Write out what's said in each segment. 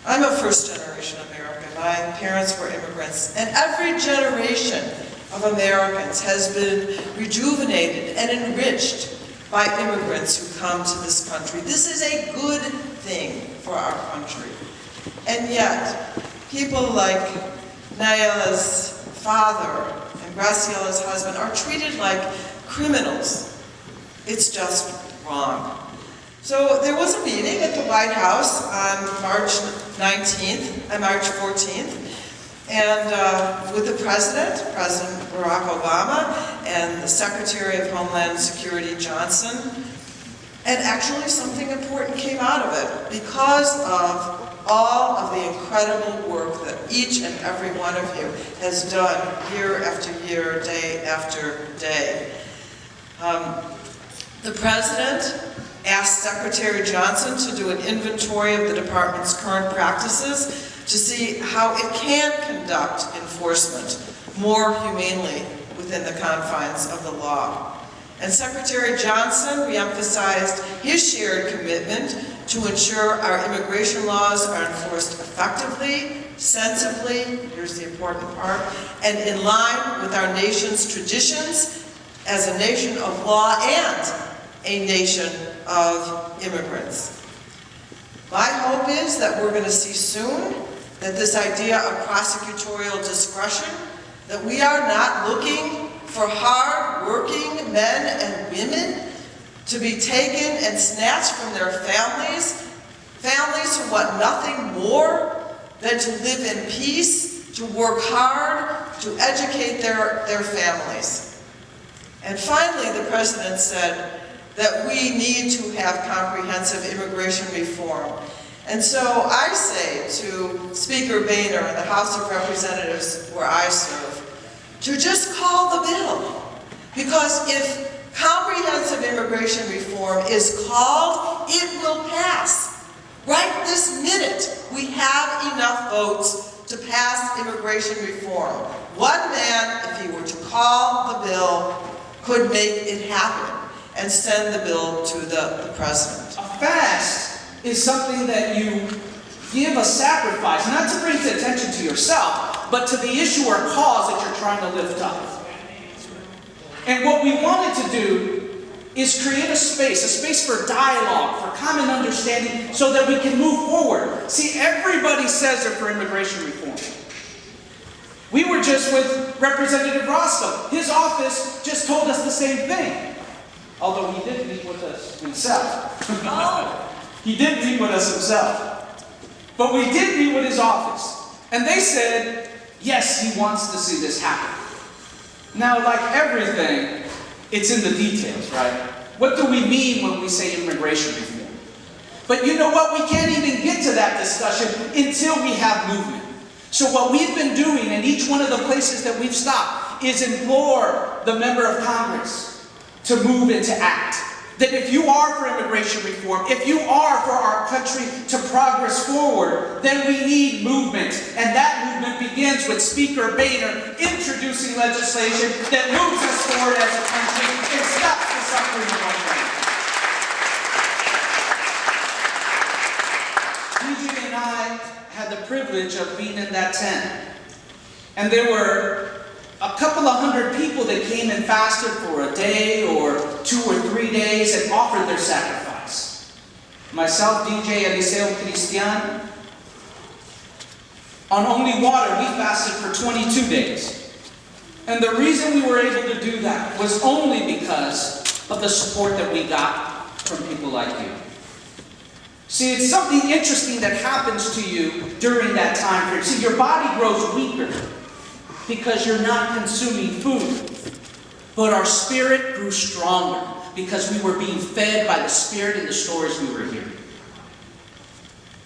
I'm a first-generation American. My parents were immigrants, and every generation of Americans has been rejuvenated and enriched by immigrants who come to this country. This is a good thing for our country. And yet, people like Nayela's father and Graciela's husband are treated like criminals. It's just wrong. So there was a meeting at the White House on March 14th, and with the President Barack Obama, and the Secretary of Homeland Security, Johnson, and actually something important came out of it because of all of the incredible work that each and every one of you has done year after year, day after day. The President asked Secretary Johnson to do an inventory of the department's current practices to see how it can conduct enforcement more humanely within the confines of the law. And Secretary Johnson reemphasized his shared commitment to ensure our immigration laws are enforced effectively, sensibly, here's the important part, and in line with our nation's traditions as a nation of law and a nation of immigrants. My hope is that we're going to see soon that this idea of prosecutorial discretion, that we are not looking for hard-working men and women to be taken and snatched from their families who want nothing more than to live in peace, to work hard, to educate their families. And finally, the President said that we need to have comprehensive immigration reform. And so I say to Speaker Boehner in the House of Representatives where I serve, to just call the bill. Because if comprehensive immigration reform is called, it will pass. Right this minute, we have enough votes to pass immigration reform. One man, if he were to call the bill, could make it happen and send the bill to the President. A fast is something that you give a sacrifice, not to bring attention to yourself, but to the issue or cause that you're trying to lift up. And what we wanted to do is create a space for dialogue, for common understanding, so that we can move forward. See, everybody says they're for immigration reform. We were just with Representative Roscoe. His office just told us the same thing. Although he did meet with us himself. He did meet with us himself. But we did meet with his office. And they said, yes, he wants to see this happen. Now, like everything, it's in the details, right? What do we mean when we say immigration reform? But you know what? We can't even get to that discussion until we have movement. So what we've been doing in each one of the places that we've stopped is implore the member of Congress to move and to act. That if you are for immigration reform, if you are for our country to progress forward, then we need movement. And that movement begins with Speaker Boehner introducing legislation that moves us forward as a country and stops the suffering of our country. DJ and I had the privilege of being in that tent. And there were a couple of hundred people that came and fasted for a day or 2 or 3 days and offered their sacrifice. Myself, DJ Eliseo Cristian, on only water, we fasted for 22 days. And the reason we were able to do that was only because of the support that we got from people like you. See, it's something interesting that happens to you during that time period. See, your body grows weaker because you're not consuming food. But our spirit grew stronger because we were being fed by the Spirit in the stories we were hearing.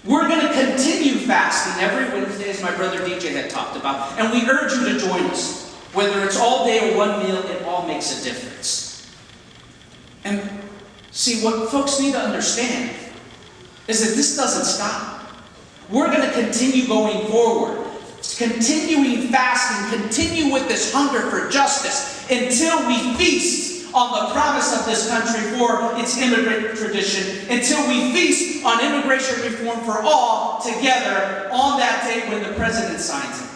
We're going to continue fasting every Wednesday, as my brother DJ had talked about, and we urge you to join us. Whether it's all day or one meal, it all makes a difference. And see, what folks need to understand is that this doesn't stop. We're going to continue going forward. Continuing fasting, continue with this hunger for justice until we feast on the promise of this country for its immigrant tradition, until we feast on immigration reform for all together on that day when the president signs it.